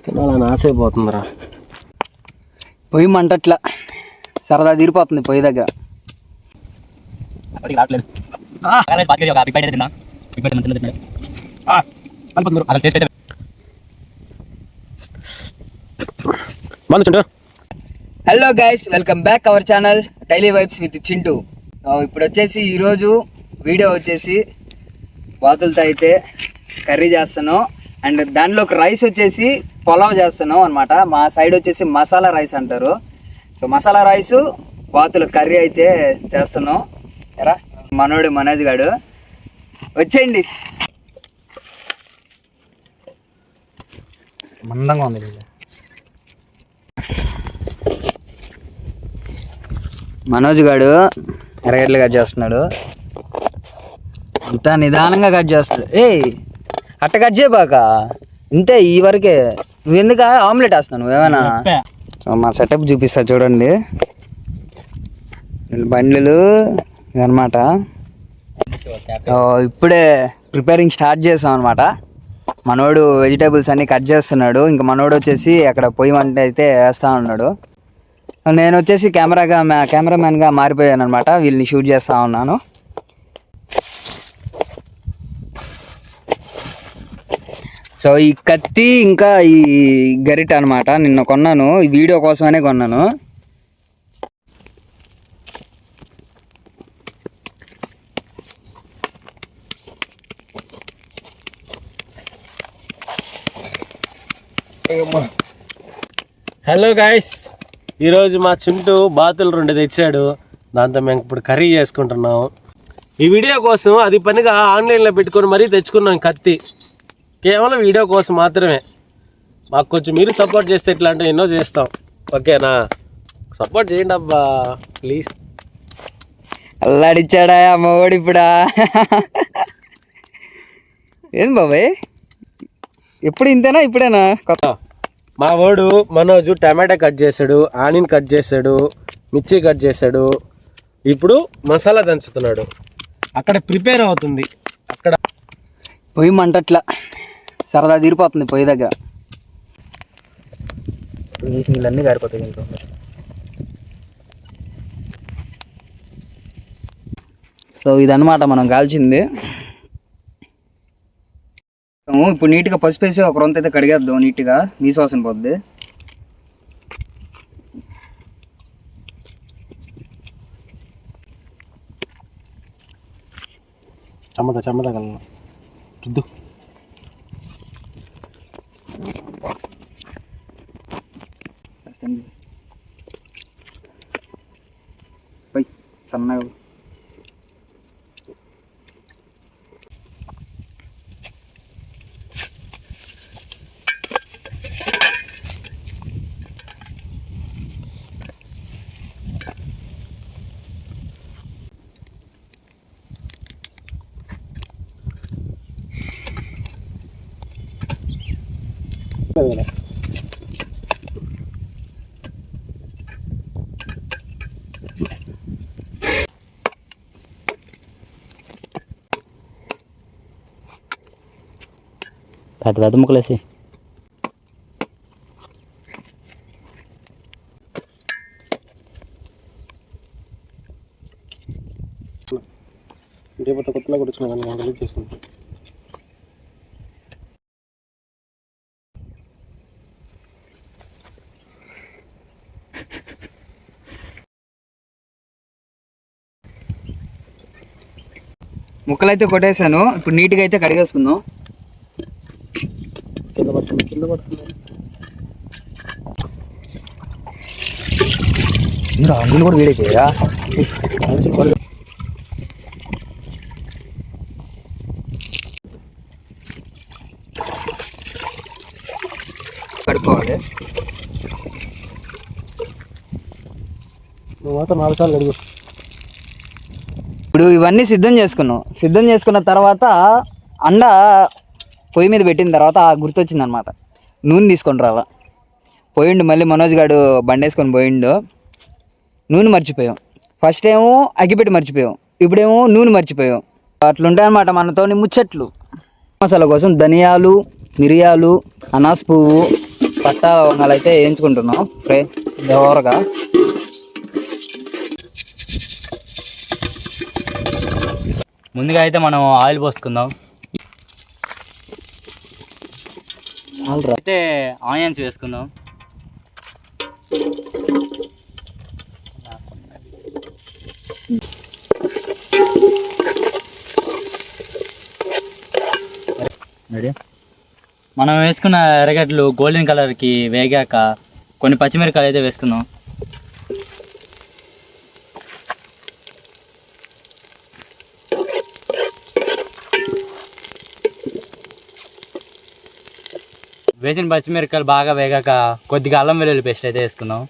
తినాలని ఆసైపోతుందిరా. పొయ్యి మంటట్లా సరదా తీరిపోతుంది పొయ్యి దగ్గర. Hello guys, welcome back our channel daily vibes with Chintu. ఇప్పుడు వచ్చేసి ఈరోజు వీడియో వచ్చేసి బాతులతో అయితే కర్రీ చేస్తాను, అండ్ దానిలోకి రైస్ వచ్చేసి పులావ్ చేస్తాను అనమాట. మా సైడ్ వచ్చేసి మసాలా రైస్ అంటారు. సో మసాలా రైసు బాతుల కర్రీ అయితే చేస్తున్నాం. ఎరా మనోడు మనోజ్ గాడు వచ్చేయండి. మందంగా ఉంది. మనోజ్ గాడు ఎర్రగడ్డలు కట్ చేస్తున్నాడు. అంతా నిదానంగా కట్ చేస్తాడు. అట్ట కట్ చేయబాక, ఇంతే ఈ వరకే. నువ్వు ఎందుకు ఆమ్లెట్ వేస్తున్నావు నువ్వేమైనా? మా సెటప్ చూపిస్తా చూడండి. బండ్లు అనమాట. ఇప్పుడే ప్రిపేరింగ్ స్టార్ట్ చేసాం అనమాట. మనోడు వెజిటేబుల్స్ అన్నీ కట్ చేస్తున్నాడు. ఇంకా మనోడు వచ్చేసి అక్కడ పొయ్యి వంట అయితే వేస్తా ఉన్నాడు. నేను వచ్చేసి కెమెరామ్యాన్గా మారిపోయాను అనమాట. వీళ్ళని షూట్ చేస్తూ ఉన్నాను. సో ఈ కత్తి ఇంకా ఈ గరిట అనమాట నిన్న కొన్నాను, ఈ వీడియో కోసమనే కొన్నాను. హలో గాయస్, ఈరోజు మా చింటూ బాతులు 2 తెచ్చాడు. దాంతో మేము ఇప్పుడు కర్రీ చేసుకుంటున్నాం. ఈ వీడియో కోసం అది పనిగా ఆన్లైన్లో పెట్టుకొని మరీ తెచ్చుకున్నాం కత్తి. కేవలం వీడియో కోసం మాత్రమే. మాకు కొంచెం మీరు సపోర్ట్ చేస్తే ఇట్లాంటి ఎన్నో చేస్తాం, ఓకేనా? సపోర్ట్ చేయండి అబ్బా ప్లీజ్. అల్లాడిచ్చాడా అమ్మఒడి ఇప్పుడా? ఏం బాబాయ్, ఎప్పుడు ఇంతేనా ఇప్పుడేనా కొత్త? మా వాడు మనోజు టమాటా కట్ చేశాడు, ఆనియన్ కట్ చేశాడు, మిర్చి కట్ చేశాడు. ఇప్పుడు మసాలా దంచుతున్నాడు. అక్కడ ప్రిపేర్ అవుతుంది. అక్కడ పొయ్యి మంటట్లా సరదా తీరిపోతుంది పొయ్యి దగ్గర. వేసి నీళ్ళన్నీ గారిపోతాయి ఇంట్లో. సో ఇదన్నమాట మనం కాల్చింది. ఇప్పుడు నీట్గా పసుపు వేసి ఒక రొంత అయితే కడిగేద్దాం. నీట్గా నీసువాసన పోద్ది. చెమ్మదా కల రుద్దు. సన్నగా పెద్ద ముక్కలు వేసి కొత్తలో కొట్టుకున్నా చేసుకుంటాం. ముక్కలు అయితే కొట్టేసాను. ఇప్పుడు నీట్గా అయితే కడిగేసుకుందాం. కింద పడుతుంది. అందులో కూడా వేడైపోయా. కడుక్కోవాలి. నువ్వు మాత్రం 4 సార్లు కడుగు. ఇప్పుడు ఇవన్నీ సిద్ధం చేసుకున్న తర్వాత అండ పొయ్యి మీద పెట్టిన తర్వాత గుర్తొచ్చింది అనమాట. నూనె తీసుకొని రావా పోయిండు. మళ్ళీ మనోజ్ గారు బండి వేసుకొని పోయిండు. నూనె మర్చిపోయాం. ఫస్ట్ ఏమో అగ్గిపెట్టి మర్చిపోయాం, ఇప్పుడేమో నూనె మర్చిపోయాం. అట్లుంటాయి అన్నమాట మనతోని ముచ్చట్లు. మసాలా కోసం ధనియాలు, మిరియాలు, అనాస్ పువ్వు, పట్టా వంగలు అయితే వేయించుకుంటున్నాం ఫ్రై దోరగా. ముందుగా అయితే మనం ఆయిల్ పోసుకుందాం. అయితే ఆనియన్స్ వేసుకుందాం. రెడీ. మనం వేసుకున్న ఎర్రగడ్డలు గోల్డెన్ కలర్కి వేగాక కొన్ని పచ్చిమిరపకాయలు అయితే వేసుకుందాం. వేసిన పచ్చిమిరపకాయలు బాగా వేగాక కొద్దిగా అల్లం వెల్లుల్లి పేస్ట్ అయితే వేసుకుందాం.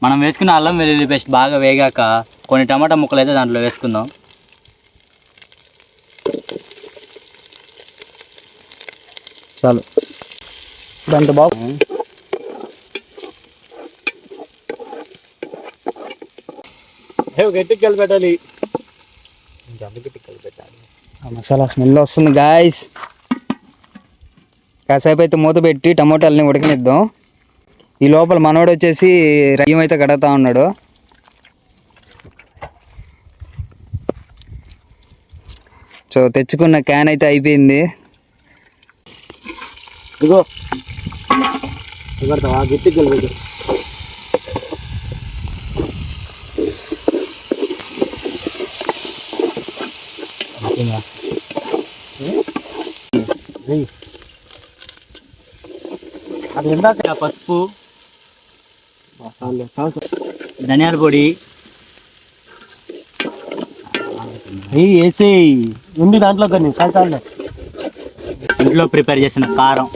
మనం వేసుకున్న అల్లం వెల్లుల్లి పేస్ట్ బాగా వేగాక కొన్ని టమాటా ముక్కలు అయితే దాంట్లో వేసుకుందాం. చాలు దాంతో బాగు. గట్టికి కలిపెట్టాలి. మసాలా స్మెల్ వస్తుంది గాయస్. కాసేపు అయితే మూత పెట్టి టమోటాలని ఉడకనిద్దాం. ఈ లోపల మనోడు వచ్చేసి రయ్యం అయితే కడుగుతా ఉన్నాడు. సో తెచ్చుకున్న క్యాన్ అయితే అయిపోయింది. ఇదిగో గట్టికి కలిపెట్టు. అది ఎందాక పసుపు, ధనియాల పొడి వేసి ఉంది దాంట్లో కొన్ని చాలు. ఇంట్లో ప్రిపేర్ చేసిన కారం,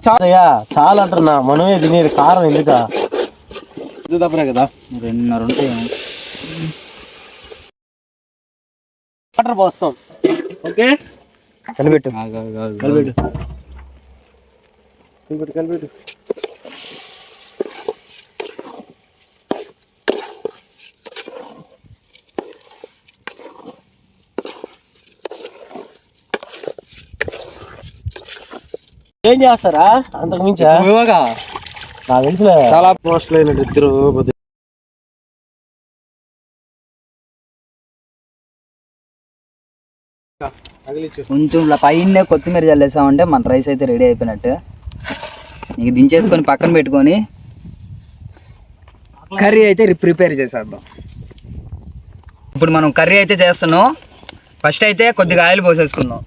చాలయ్యా చాలా అంటున్నా. మనమే తినేది కారం ఎందుక ఇది తప్పనే కదా. 2.5 ఉంటాయి. వాటర్ పోస్తాం. ఓకే కలిపెట్టు. కలిపెట్టు కలిపెట్టు కలిపెట్టు. ఏం చేస్తారా అంతకు మించా? నాకు తెలుసులే. చాలా పోస్టులు అయినట్టు ఇద్దరు. కొంచెం ఇలా పైన కొత్తిమీర చల్లేసామంటే మన రైస్ అయితే రెడీ అయిపోయినట్టు. నీకు దించేసుకొని పక్కన పెట్టుకొని కర్రీ అయితే ప్రిపేర్ చేసేద్దాం. ఇప్పుడు మనం కర్రీ అయితే చేస్తున్నాం. ఫస్ట్ అయితే కొద్దిగా ఆయిల్ పోసేసుకుందాం.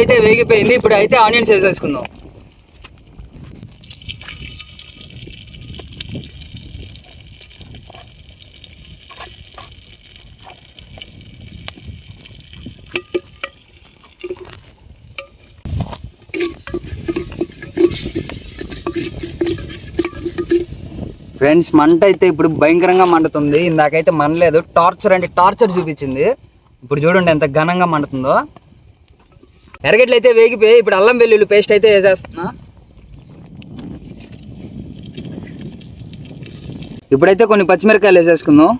అయితే వేగిపోయింది. ఇప్పుడు అయితే ఆనియన్స్ వేసేసుకుందాం. ఫ్రెండ్స్ మంట అయితే ఇప్పుడు భయంకరంగా మండుతుంది. ఇందాకైతే మండలేదు. టార్చర్ అంటే టార్చర్ చూపించింది. ఇప్పుడు చూడండి ఎంత ఘనంగా మండుతుందో. ఎర్రగడ్డలు అయితే వేగిపోయి ఇప్పుడు అల్లం వెల్లుల్లి పేస్ట్ అయితే వేసేస్తున్నా. ఇప్పుడైతే కొన్ని పచ్చిమిరపకాయలు వేసేసుకుందాం.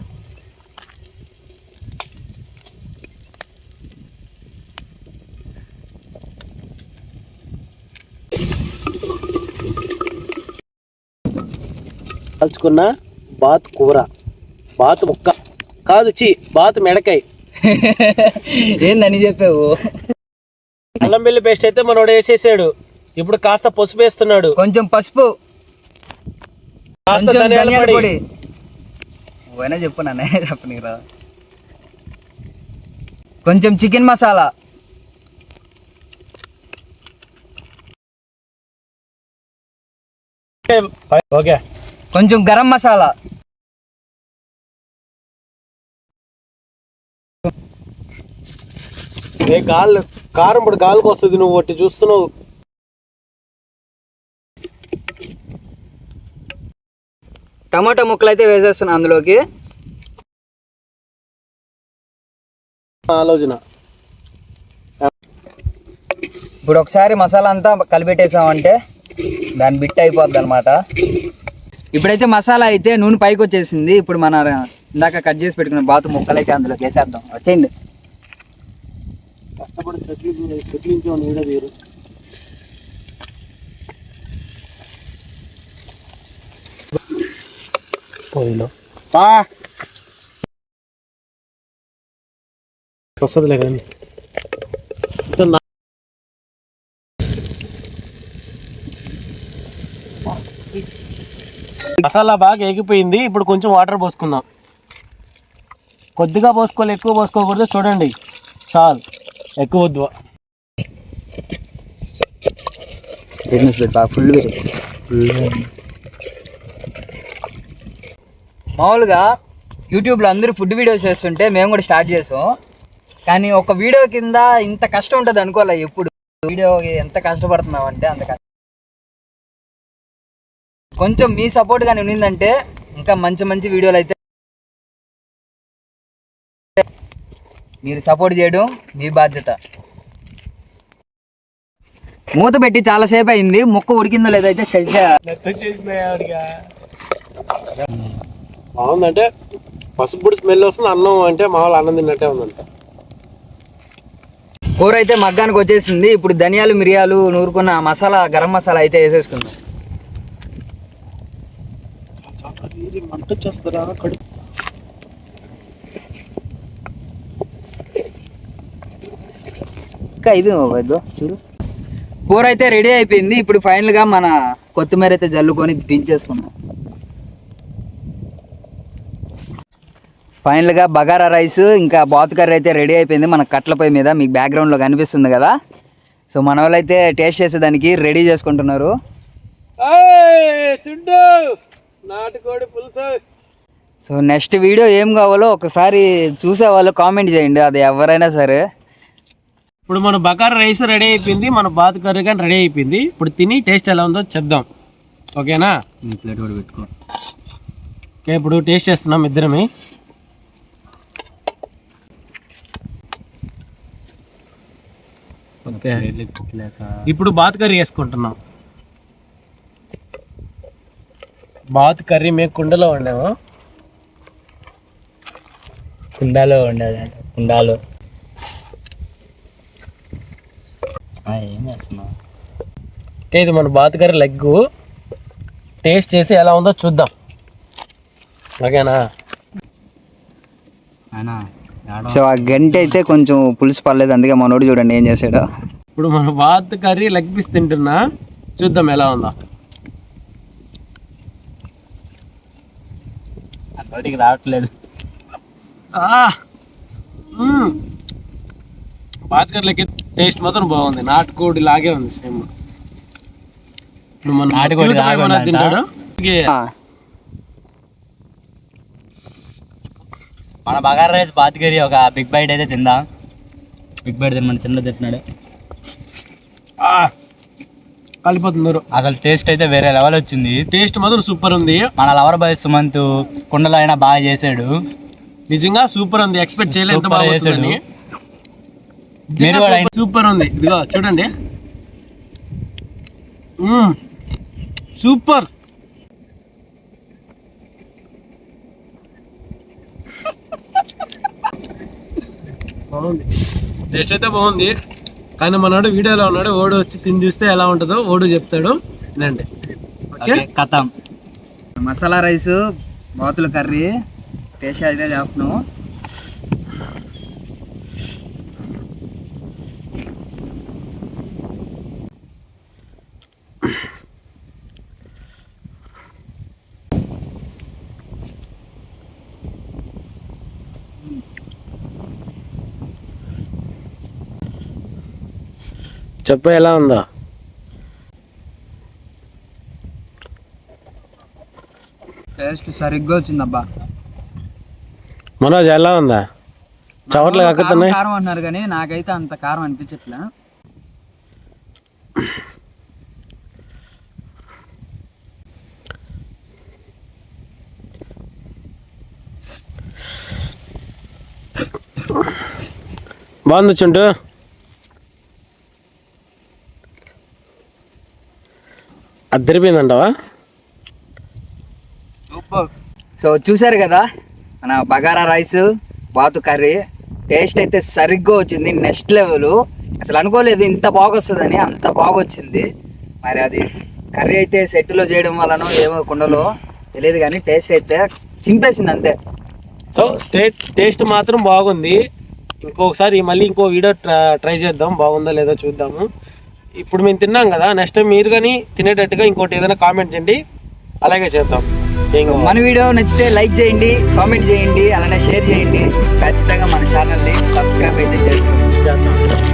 కాల్చుకున్న బాతు కూర, బాతు ముక్క కాదు, బాతు మెడకాయ. ఏందని చెప్పావు? అల్లం వెల్లి పేస్ట్ అయితే మనోడు వేసేసాడు. ఇప్పుడు కాస్త పసుపు వేస్తున్నాడు. కొంచెం పసుపు, కొంచెం ధనియాల పొడి. నువ్వైనా చెప్పు, నన్నే చెప్పనీరా. కొంచెం చికెన్ మసాలా, ఓకే, కొంచెం గరం మసాలా, గాలి కారం ఇప్పుడు గాలికి వస్తుంది. నువ్వు ఒకటి చూస్తున్నావు. టమాటా ముక్కలు అయితే వేసేస్తున్నా అందులోకి. ఆలోచన. ఇప్పుడు ఒకసారి మసాలా అంతా కలిపెట్టేసామంటే దాని బిట్ అయిపోద్ది అనమాట. ఇప్పుడైతే మసాలా అయితే నూనె పైకి వచ్చేసింది. ఇప్పుడు మన ఇందాక కట్ చేసి పెట్టుకున్న బాతు ముక్కలు అయితే అందులోకి వేసేద్దాం. వచ్చేయండి. కష్టపడి చెట్లించే నీడ వేరు. వస్తుందిలే కానీ మసాలా బాగా ఎగిపోయింది. ఇప్పుడు కొంచెం వాటర్ పోసుకుందాం. కొద్దిగా పోసుకోవాలి, ఎక్కువ పోసుకోకూడదు. చూడండి, చాలు, ఎక్కువ వద్దు. బిజినెస్ బాగా ఫుల్ మామూలుగా యూట్యూబ్లో అందరూ ఫుడ్ వీడియోస్ చేస్తుంటే మేము కూడా స్టార్ట్ చేసాం. కానీ ఒక వీడియో కింద ఇంత కష్టం ఉంటుంది అనుకోలే. ఎప్పుడు వీడియో ఎంత కష్టపడుతున్నాం అంటే అంత కష్టం. కొంచెం మీ సపోర్ట్ కానీ ఉన్నిందంటే ఇంకా మంచి మంచి వీడియోలు అయితే మీరు సపోర్ట్ చేయడం మీ బాధ్యత. మూత పెట్టి చాలాసేపు అయింది. ముక్క ఉడికిందో లేదైతే బాగుందంటే పసుపు స్మెల్ వస్తుంది. అన్నం అంటే మామూలు అన్నం తిన్నట్టే ఉందంట. కూర అయితే మగ్గానికి వచ్చేసింది. ఇప్పుడు ధనియాలు మిరియాలు నూరుకున్న మసాలా గరం మసాలా అయితే వేసేసుకుందాం. మంట చేస్తారా కడుపు. ఇంకా అయిపోయింది చూడు. కూర అయితే రెడీ అయిపోయింది. ఇప్పుడు ఫైనల్గా మన కొత్తిమీర అయితే జల్లుకొని దించేసుకున్నాం. ఫైనల్గా బగారా రైస్ ఇంకా బాతు కర్రీ అయితే రెడీ అయిపోయింది మన కట్ల పొయ్యి మీద. మీకు బ్యాక్గ్రౌండ్లో కనిపిస్తుంది కదా. సో మన వాళ్ళు అయితే టేస్ట్ చేసేదానికి రెడీ చేసుకుంటున్నారు. నాటుకోడి పులుసు. సో నెక్స్ట్ వీడియో ఏం కావాలో ఒకసారి చూసేవాళ్ళు కామెంట్ చేయండి, అది ఎవరైనా సరే. ఇప్పుడు మన బకారా రైస్ రెడీ అయిపోయింది, మన బాతు కర్రీ కానీ రెడీ అయిపోయింది. ఇప్పుడు తిని టేస్ట్ ఎలా ఉందో చెప్దాం. ఓకేనా? ప్లేట్ కూడా పెట్టుకో. ఓకే, ఇప్పుడు టేస్ట్ చేస్తున్నాం ఇద్దరమే. ఓకే, ఇప్పుడు బాతు కర్రీ వేసుకుంటున్నాం. బాతు కర్రీ మేము కుండలో వండాము. కుండాలో వండాలి. కుండాలో ఏం చేస్తున్నావు? ఓకే, ఇది మన బాతు కర్రీ లెగ్గు. టేస్ట్ చేసి ఎలా ఉందో చూద్దాం. ఓకేనా? సో ఆ గంట అయితే కొంచెం పులుసు పర్లేదు, అందుకే మనోడు చూడండి ఏం చేసాడో. ఇప్పుడు మన బాతు కర్రీ లెగ్ పీస్ తింటున్నా, చూద్దాం ఎలా ఉందో. బయటికి రావట్లేదు. బాతు కర్రీలకి టేస్ట్ మాత్రం బాగుంది. నాటుకోడి లాగే ఉంది సేమ్. ఇప్పుడు మన నాటుకోడి తింటాడు. మన బగారా రైస్ బాతు కర్రీ ఒక బిగ్ బైట్ అయితే తిందాం. బిగ్ బైట్ తినమని చిన్న తింటున్నాడు. కలిపోతుంది. అసలు టేస్ట్ అయితే వేరే లెవెల్ వచ్చింది. టేస్ట్ మాత్రం సూపర్ ఉంది. మన లవర్ బాయ్ సుమంత్ కుండలో అయినా బాగా చేసాడు. నిజంగా సూపర్ ఉంది. ఎక్స్పెక్ట్ చేయలేదు ఎంత బాగా వస్తుందని. సూపర్ ఉంది. ఇదిగో చూడండి, సూపర్. బాగుంది, టేస్ట్ అయితే బాగుంది. కానీ మనోడు వీడియోలో ఉన్నాడు, ఓడు వచ్చి తిని చూస్తే ఎలా ఉంటుందో ఓడు చెప్తాడు. వినండి. కథం మసాలా రైస్ బాతుల కర్రీ టేస్ట్ అయితే చేస్తున్నాం. చెప్ప ఎలా ఉందా? టేస్ట్ సరిగ్గా వచ్చిందబ్బా. మనోజ్ ఎలా ఉందా? చవట్లు కక్కుతున్నాయి. కారం అన్నారు కానీ నాకైతే అంత కారం అనిపించట్లే. బాగుంది చుంటూ. అద్దరిపోయిందంటావా? సో చూసారు కదా మన బగారా రైస్ బాతు కర్రీ. టేస్ట్ అయితే సరిగ్గా వచ్చింది, నెక్స్ట్ లెవెల్. అసలు అనుకోలేదు ఇంత బాగా వస్తుందని, అంత బాగా వచ్చింది. మరి అది కర్రీ అయితే సెట్లో చేయడం వలన ఏమో కుండలో తెలియదు, కానీ టేస్ట్ అయితే చింపేసింది అంతే. సో టేస్ట్ మాత్రం బాగుంది. ఇంకొకసారి మళ్ళీ ఇంకో వీడియో ట్రై చేద్దాం, బాగుందా లేదో చూద్దాము. ఇప్పుడు మేము తిన్నాం కదా, నెక్స్ట్ టైం మీరు కానీ తినేటట్టుగా ఇంకోటి ఏదైనా కామెంట్ చేయండి, అలాగే చేద్దాం. మన వీడియో నచ్చితే లైక్ చేయండి, కామెంట్ చేయండి, అలానే షేర్ చేయండి. ఖచ్చితంగా మన ఛానల్ని సబ్స్క్రైబ్ అయితే చేసుకోండి. చేద్దాం.